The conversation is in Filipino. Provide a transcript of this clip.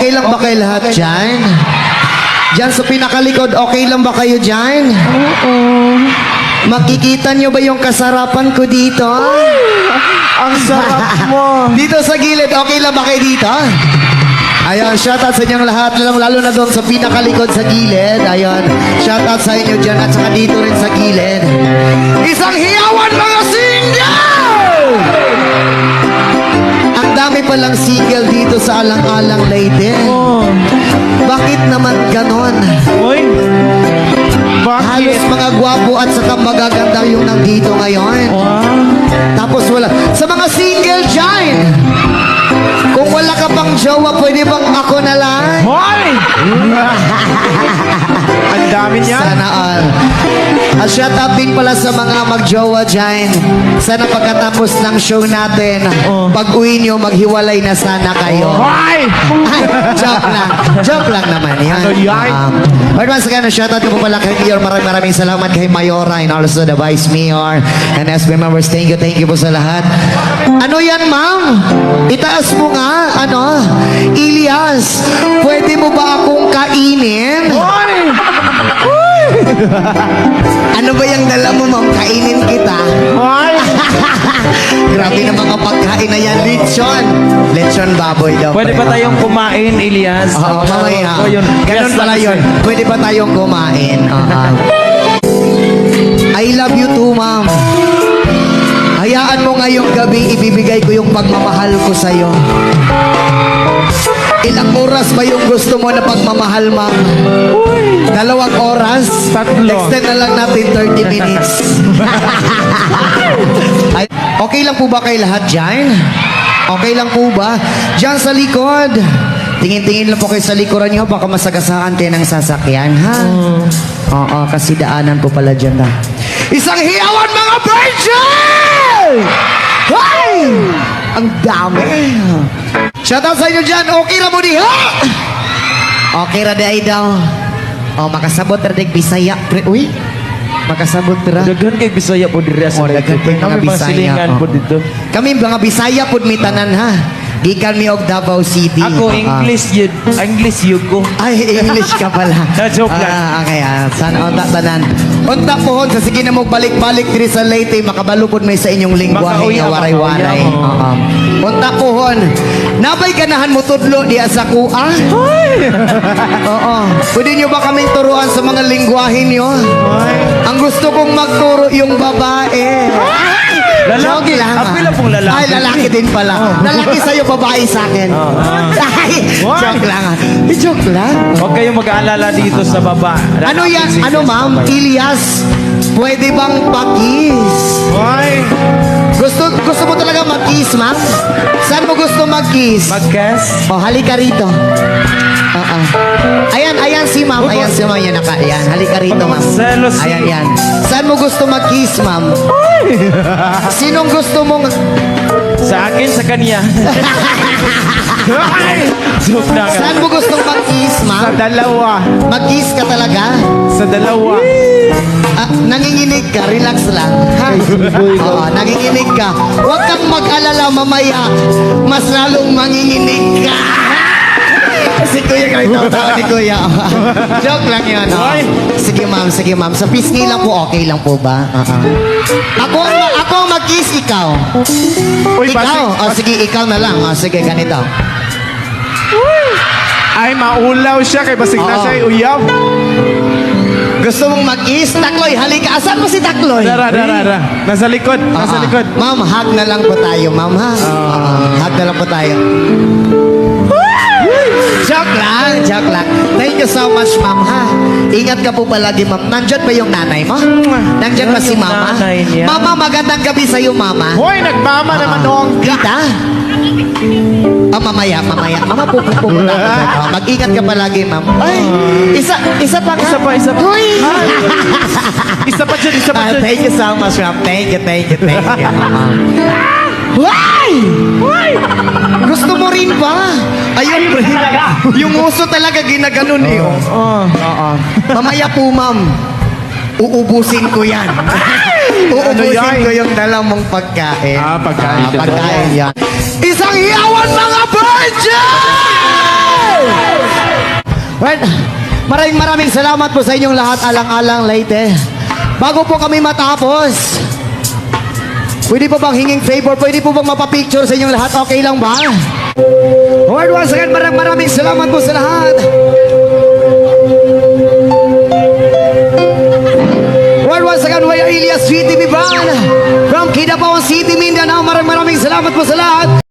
Okay lang ba kayo lahat dyan? Dyan sa pinakalikod, okay lang ba kayo dyan? Oo. Makikita nyo ba yung kasarapan ko dito? Ang sarap mo. Dito sa gilid, okay lang ba kayo dito? Ayan, shoutout sa inyong lahat, lalo na doon sa pinakalikod sa gilid. Ayan, shoutout sa inyo dyan at saka dito rin sa gilid. Isang hiyawan mga single! Ang dami palang single dito sa Alang-Alang Leyte. Oh. Bakit naman ganon? Uy. Halos Bakit? mga gwapo at saka magaganda yung nandito ngayon. Wow. Tapos wala. Sa mga single dyan, kung wala ka pang jowa, pwede bang ako na lang? Hoy! Ang dami niya. Sana all. At shout out din pala sa mga magjowa dyan. Sana pagkatapos ng show natin, Oh. pag uwi nyo, maghiwalay na sana kayo. Hoy! Ay, joke lang. Joke lang naman yan. Ano yan? But once again, shout out ko pala kay Mayor. Maraming salamat kay Mayora and also the Vice Mayor and SB members. Thank you po sa lahat. Ano yan, ma'am? Itaas mo nga, ano? Ilyas, pwede mo ba akong kainin? Hoy! Ano ba yung dala mo, ma'am? Kainin kita. Hoy! Grabe na mga pagkain na yan. Lechon. Lechon baboy daw. Pwede ba tayong kumain, Elias? Oo, mamaya. Oh, yun. Ganun Yes, pala lang yun. Pwede ba tayong kumain? I love you too, ma'am. Hayaan mo ngayong gabi, ibibigay ko yung pagmamahal ko sa'yo. Ilang oras ba yung gusto mo na pagmamahal, ma'am? 2 oras? 3. Extend na lang natin 30 minutes. Ay, okay lang po ba kayo lahat dyan? Okay lang po ba? Dyan sa likod. Tingin-tingin lang po kayo sa likuran nyo. Baka masagasaan kayo ng sasakyan, ha? Oo, kasi daanan po pala dyan na. Isang hiyawan mga virgin! Hey! Ang dami. Shoutout sa inyo dyan. Okay na mo di, ha? Okay ra di ay daw. Oh, makasabot ra di Bisaya. Uy, makasabot ra. Daghan kay Bisaya po diri sa Oh, daghan kay mga Kami mga Bisaya, silingan po oo. dito. Kami mga Bisaya pud mi tanan, ha. Gikan mi og Davao City. Ako English yun ko. Ay, English ka pala. Joke lang. Okay, sana unta tanan. Unta pohon sa sige na mo balik-balik diri sa Leyte makabalupod may sa inyong lingwahe Makauya, nga waray-waray. makauya, Oo. Unta pohon. Nabay ganahan mo tudlo diya sa kuha? Oo. Pwede nyo ba kaming turuan sa mga lingwahe nyo? Ang gusto kong magturo yung babae. Lalaki. Joke lang. Apil lang pong lalaki. Ay, lalaki din pala. Lalaki sa'yo, babae sa akin. Ay, What? joke lang. Joke lang. Huwag kayong mag-aalala dito sa baba. Ano yan? Ano, ma'am? Ilyas, pwede bang pakis? Hoy! Gusto mo talaga mag-kiss, ma'am? Saan mo gusto mag-kiss? Mag-guess? Oh, halika rito. Ayan si ma'am. Ayan si ma'am. Ayan, halika rito, ma'am. Selos si- Ayan, yan. Saan mo gusto mag-kiss, ma'am? Sinong gusto mong... Sa akin, sa kanya. Joke lang. Saan mo gustong mag-kiss, Sa ma'am? dalawa. Mag-kiss ka talaga? Sa dalawa. Nanginginig ka, relax lang. Ha? Oo, nanginginig ka. Huwag kang mag-alala mamaya. Mas lalong manginginig ka. Si Kuya, ganito tao ni Kuya. Joke lang yun. Oh. Why? Sige ma'am, sige ma'am. Sa pisngi lang po, okay lang po ba? Ako ang mag-kiss, ikaw. Uy, Ikaw? Oh, sige, ikaw na lang. Oh, sige, ganito. Ay, maulaw siya kay basig na Oo. siya uyab. Gusto mong mag-kiss? Takloy, halika. Asan mo si Takloy? Dara. Nasa likod. Nasa likod. Ma'am, hug na lang po tayo, ma'am, ha? Hug na lang po tayo. Joke lang. Thank you so much, ma'am, ha? Ingat ka po palagi, ma'am. Nandyan ba yung nanay mo? Nandyan ba si Yung mama? nanay niya. Mama, magandang gabi sa'yo, mama. Hoy, nagmama naman noong. Kita? Mamaya. Mama, pupupo muna ako dyan. Mag-ingat ka palagi, ma'am. Ay, isa pa. Isa pa. Uy! Isa pa dyan. Thank you so much, ma'am. Thank you. Why? Gusto mo rin ba? Ayun, pre. Yung uso talaga ginaganon eh. Oo. Mamaya po, ma'am. Uubusin ko yan. Uubusin yan? ko yung dala mong pagkain. Pagkain. Pagkain yan. Isang hiyawan mga virgin! Well, maraming salamat po sa inyong lahat, alang-alang Leyte. Bago po kami matapos, pwede po bang hinging favor? Pwede po bang mapapicture sa inyong lahat? Okay lang ba? Lord, once again, maraming salamat po sa lahat. Lord, once again, we are Elias VTV Band from Kidapawan City, Mindanao. Maraming salamat po sa lahat.